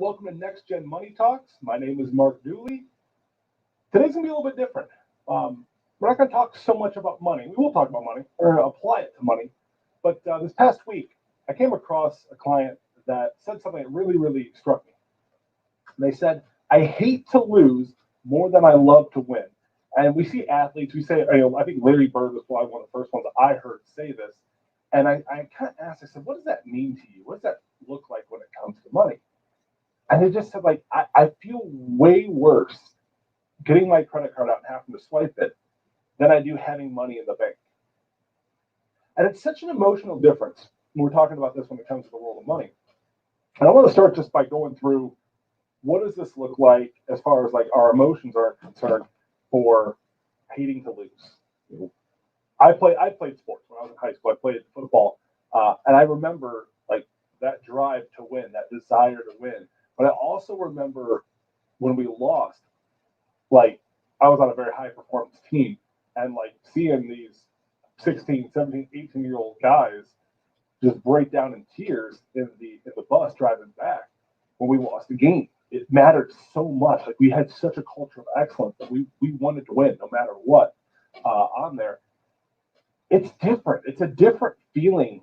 welcome to Next Gen Money Talks. My name is Mark Dooley. Today's gonna be a little bit different. We're not gonna talk so much about money. We will talk about money or apply it to money. But this past week, I came across a client that said something that really struck me. And they said, "I hate to lose more than I love to win." And we see athletes. We say, I think Larry Bird was probably one of the first ones that I heard say this. And I kind of asked, I said, "What does that mean to you? What does that look like when it comes to money?" And they just said, like, I feel way worse getting my credit card out and having to swipe it than I do having money in the bank. And it's such an emotional difference when we're talking about this when it comes to the world of money. And I want to start just by going through what does this look like as far as like our emotions are concerned for hating to lose. I played sports when I was in high school. I played football, and I remember like that drive to win, that desire to win. But I also remember when we lost, like I was on a very high performance team, and like seeing these 16, 17, 18-year-old guys just break down in tears in the bus driving back when we lost the game. It mattered so much. Like we had such a culture of excellence that we wanted to win no matter what on there. It's different. It's a different feeling.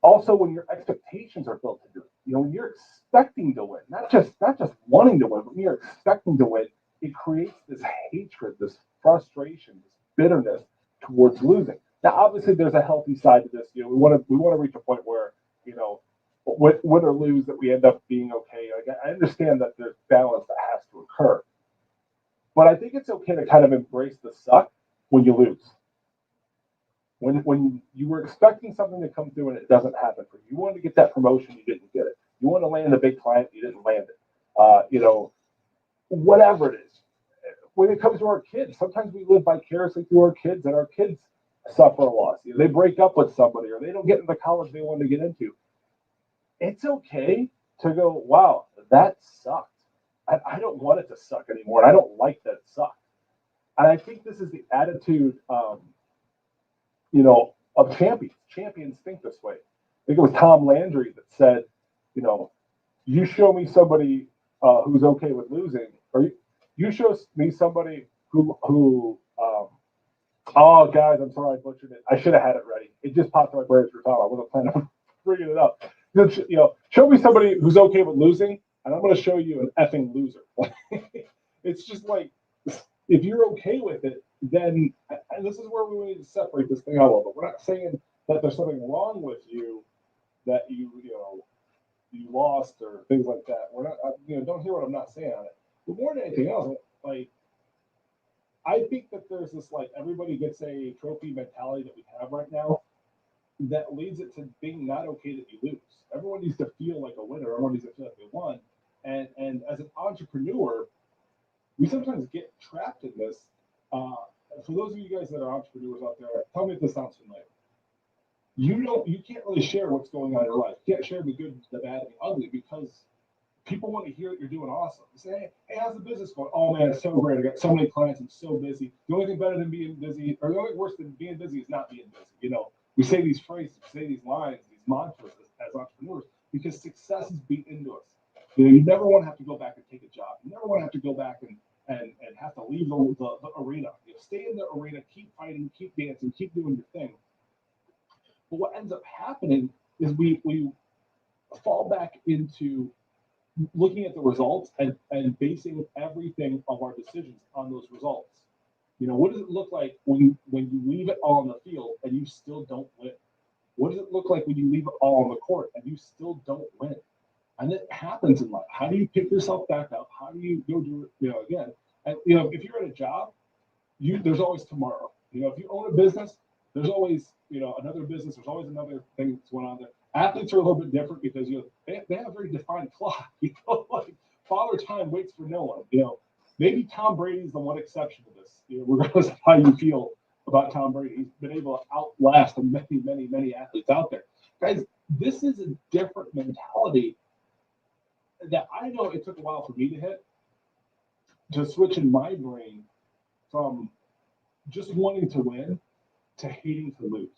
Also, when your expectations are built to do it, when you're expecting to win, not just wanting to win, but when you're expecting to win, it creates this hatred, this frustration, this bitterness towards losing. Now, obviously, there's a healthy side to this. We want to reach a point where win or lose, that we end up being okay. Like I understand that there's balance that has to occur, but I think it's okay to kind of embrace the suck when you lose. When you were expecting something to come through and it doesn't happen for you, you wanted to get that promotion, you didn't get it. You want to land a big client, you didn't land it. Whatever it is. When it comes to our kids, sometimes we live vicariously through our kids, and our kids suffer a loss. They break up with somebody, or they don't get into the college they want to get into. It's okay to go, wow, that sucked. I don't want it to suck anymore, and I don't like that it sucked. And I think this is the attitude of champions. Champions think this way. I think it was Tom Landry that said, you show me somebody who's okay with losing, or you show me somebody who oh, guys, I'm sorry I butchered it. I should have had it ready. It just popped in my brain for Tom. I wasn't planning on bringing it up. Show me somebody who's okay with losing, and I'm going to show you an effing loser. It's just like, if you're okay with it, then, and this is where we need to separate this thing out a little bit. We're not saying that there's something wrong with you that you lost or things like that. We're not, don't hear what I'm not saying on it. But more than anything else, like, I think that there's this, like, everybody gets a trophy mentality that we have right now that leads it to being not okay that you lose. Everyone needs to feel like a winner. Everyone needs to feel like they won. And as an entrepreneur, we sometimes get trapped in this. For those of you guys that are entrepreneurs out there, tell me if this sounds familiar. You can't really share what's going on in your life. You can't share the good, the bad, and the ugly, because people want to hear that you're doing awesome. You say, hey, how's the business going? Oh man, it's so great. I got so many clients. I'm so busy. The only thing better than being busy, or the only worse than being busy, is not being busy. We say these phrases, we say these lines, these mantras as entrepreneurs, because success is beat into us. You never want to have to go back and take a job. You never want to have to go back and have to leave the arena. Stay in the arena, keep fighting, keep dancing, keep doing your thing. But what ends up happening is we fall back into looking at the results and basing everything of our decisions on those results. What does it look like when you leave it all on the field and you still don't win? What does it look like when you leave it all on the court and you still don't win? And it happens in life. How do you pick yourself back up? How do you go do it again? And if you're at a job, there's always tomorrow. If you own a business, there's always another business. There's always another thing that's going on there. Athletes are a little bit different because they have a very defined clock. Like Father Time waits for no one. Maybe Tom Brady's the one exception to this. Regardless of how you feel about Tom Brady, he's been able to outlast many athletes out there. Guys, this is a different mentality that I know it took a while for me to switch in my brain from just wanting to win to hating to lose.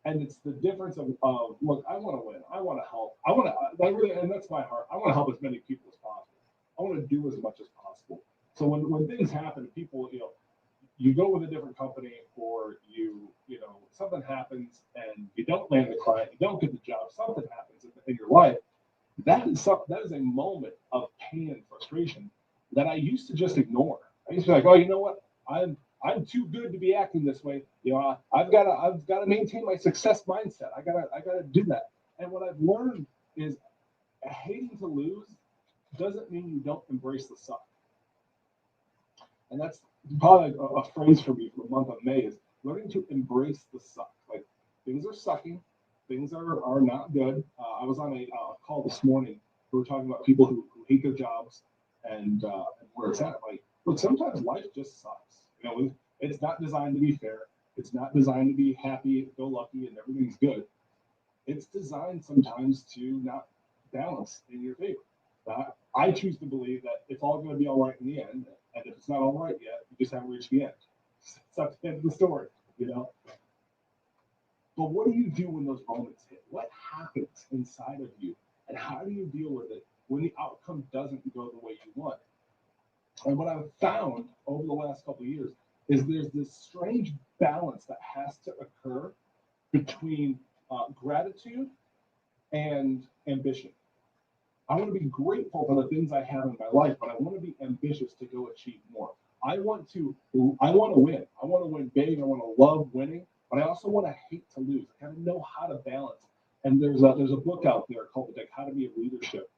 And it's the difference of look, I want to win. I want to help. I really, and that's my heart. I want to help as many people as possible. I want to do as much as possible. So when things happen, people, you go with a different company, or something happens and you don't land the client, you don't get the job, something happens in your life. That is a moment of pain and frustration that I used to just ignore. I used to be like, oh, you know what? I'm too good to be acting this way. I've got to maintain my success mindset. I gotta do that. And what I've learned is hating to lose doesn't mean you don't embrace the suck. And that's probably a phrase for me for the month of May is learning to embrace the suck. Like things are sucking, things are not good. I was on a call this morning. We were talking about people who hate their jobs and where it's at. Like, look, sometimes life just sucks. It's not designed to be fair. It's not designed to be happy, go lucky, and everything's good. It's designed sometimes to not balance in your favor. I choose to believe that it's all going to be all right in the end, and if it's not all right yet, you just haven't reached the end. It's not the end of the story. But what do you do when those moments hit? What happens inside of you, and how do you deal with it when the outcome doesn't go the way you want? And what I've found over the last couple of years is there's this strange balance that has to occur between gratitude and ambition. I want to be grateful for the things I have in my life, but I want to be ambitious to go achieve more. I want to win. I want to win big. I want to love winning, but I also want to hate to lose. I got to know how to balance. And there's a book out there called The Dichotomy of Leadership.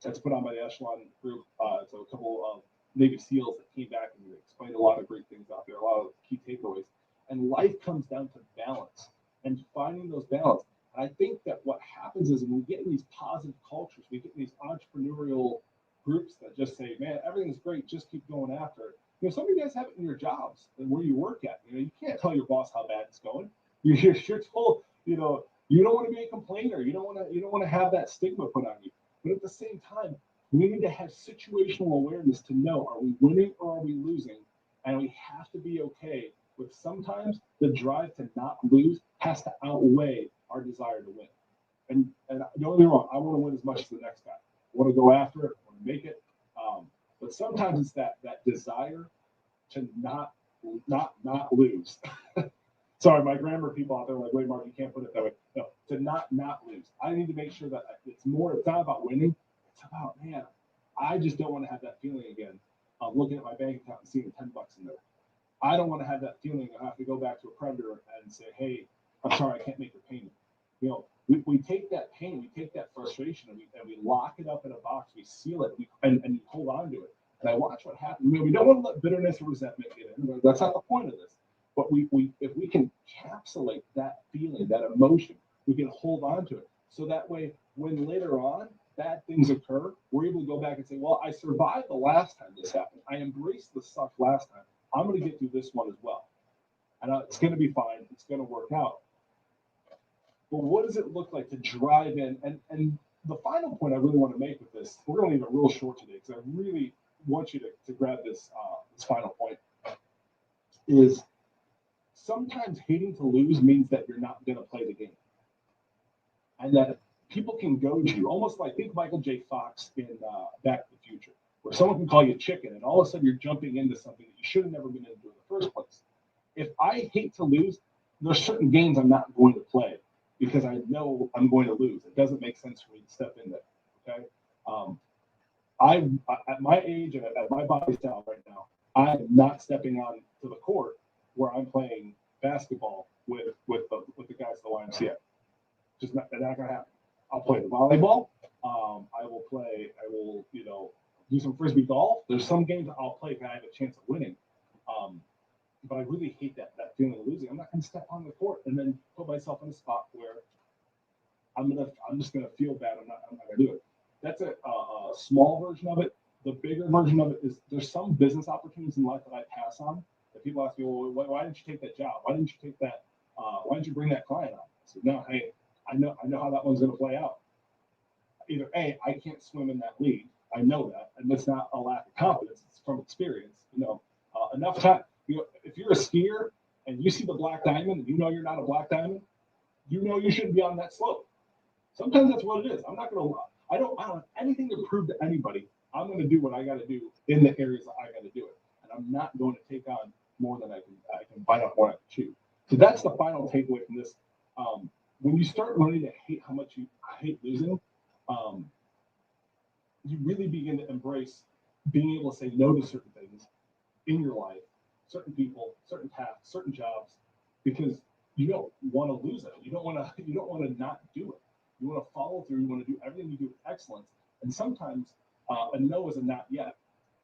That's put on by the Echelon Group. It's a couple of Navy SEALs that came back and explained a lot of great things out there, a lot of key takeaways. And life comes down to balance and finding those balance. And I think that what happens is when we get in these positive cultures, we get in these entrepreneurial groups that just say, man, everything's great, just keep going after it. Some of you guys have it in your jobs and where you work at. You can't tell your boss how bad it's going. You're told, you don't want to be a complainer. You don't want to have that stigma put on you. But at the same time, we need to have situational awareness to know, are we winning or are we losing? And we have to be okay with sometimes the drive to not lose has to outweigh our desire to win. And don't get me wrong, I want to win as much as the next guy. I want to go after it. I want to make it. But sometimes it's that desire to not lose. Sorry, my grammar people out there are like, wait, Mark, you can't put it that way. No, to not lose. I need to make sure that it's not about winning. It's about, man, I just don't want to have that feeling again of looking at my bank account and seeing $10 in there. I don't want to have that feeling of have to go back to a creditor and say, hey, I'm sorry, I can't make your payment. We take that pain, we take that frustration, and we lock it up in a box, we seal it, and you hold on to it. And I watch what happens. We don't want to let bitterness or resentment get in. That's not the point of this. But if we can encapsulate that feeling, that emotion, we can hold on to it. So that way, when later on bad things occur, we're able to go back and say, well, I survived the last time this happened. I embraced the suck last time. I'm going to get through this one as well. And it's going to be fine. It's going to work out. But what does it look like to drive in? And the final point I really want to make with this, we're going to leave it real short today because I really want you to grab this final point, is sometimes hating to lose means that you're not going to play the game. And that people can goad you, almost like think Michael J. Fox in Back to the Future, where someone can call you chicken and all of a sudden you're jumping into something that you should have never been into in the first place. If I hate to lose, there's certain games I'm not going to play because I know I'm going to lose. It doesn't make sense for me to step in there. Okay. I at my age and at my body style right now, I'm not stepping on to the court where I'm playing basketball with the guys at the YMCA. Just not gonna happen. I'll play the volleyball. I will do some frisbee golf. There's some games I'll play if I have a chance of winning. But I really hate that feeling of losing. I'm not going to step on the court and then put myself in a spot where I'm just gonna feel bad. I'm not gonna do it. That's a small version of it. The bigger version of it is there's some business opportunities in life that I pass on. That people ask me, well, why didn't you take that job? Why didn't you take that? Why didn't you bring that client on? I said, no, hey, I know how that one's gonna play out. Either A, I can't swim in that league. I know that, and it's not a lack of confidence. It's from experience. Enough time. If you're a skier and you see the black diamond and you know you're not a black diamond, you know you shouldn't be on that slope. Sometimes that's what it is. I'm not going to, I don't have anything to prove to anybody. I'm going to do what I got to do in the areas that I got to do it. And I'm not going to take on more than I can bite on more than I can chew. So that's the final takeaway from this. When you start learning to hate how much you hate losing, you really begin to embrace being able to say no to certain things in your life, certain people, certain tasks, certain jobs, because you don't want to lose it. You don't want to not do it. You want to follow through. You want to do everything you do with excellence. And sometimes a no is a not yet.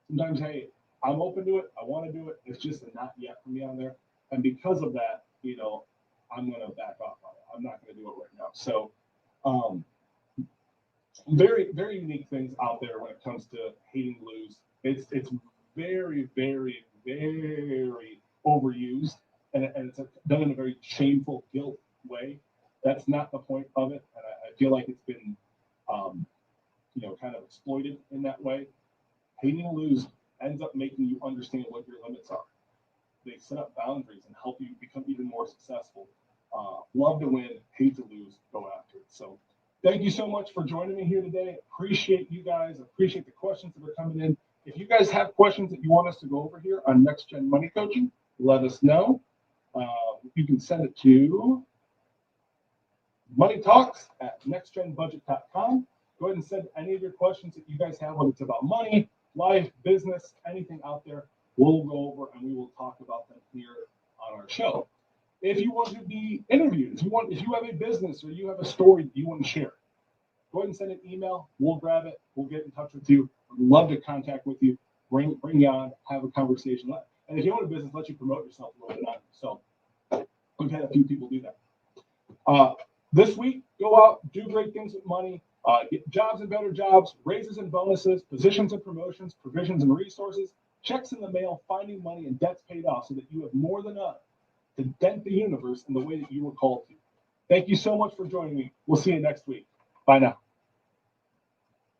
Sometimes, hey, I'm open to it. I want to do it. It's just a not yet for me on there. And because of that, I'm going to back off on it. I'm not going to do it right now. So, very, very unique things out there when it comes to hating to lose. It's very, very, very overused, and it's done in a very shameful, guilt way. That's not the point of it, and I feel like it's been, kind of exploited in that way. Hating to lose ends up making you understand what your limits are. They set up boundaries and help you become even more successful. Love to win, hate to lose, go after it. So thank you so much for joining me here today. Appreciate you guys. Appreciate the questions that are coming in. If you guys have questions that you want us to go over here on Next Gen Money Coaching, let us know. You can send it to moneytalks@nextgenbudget.com. Go ahead and send any of your questions that you guys have, whether it's about money, life, business, anything out there. We'll go over and we will talk about them here on our show. If you want to be interviewed, if you have a business or you have a story that you want to share, go ahead and send an email. We'll grab it. We'll get in touch with you. I'd love to contact with you. Bring you on, have a conversation. And if you own a business, let you promote yourself a little bit on. So we've had a few people do that. This week, go out, do great things with money, get jobs and better jobs, raises and bonuses, positions and promotions, provisions and resources, checks in the mail, finding money, and debts paid off so that you have more than enough to dent the universe in the way that you were called to. Thank you so much for joining me. We'll see you next week. Bye now.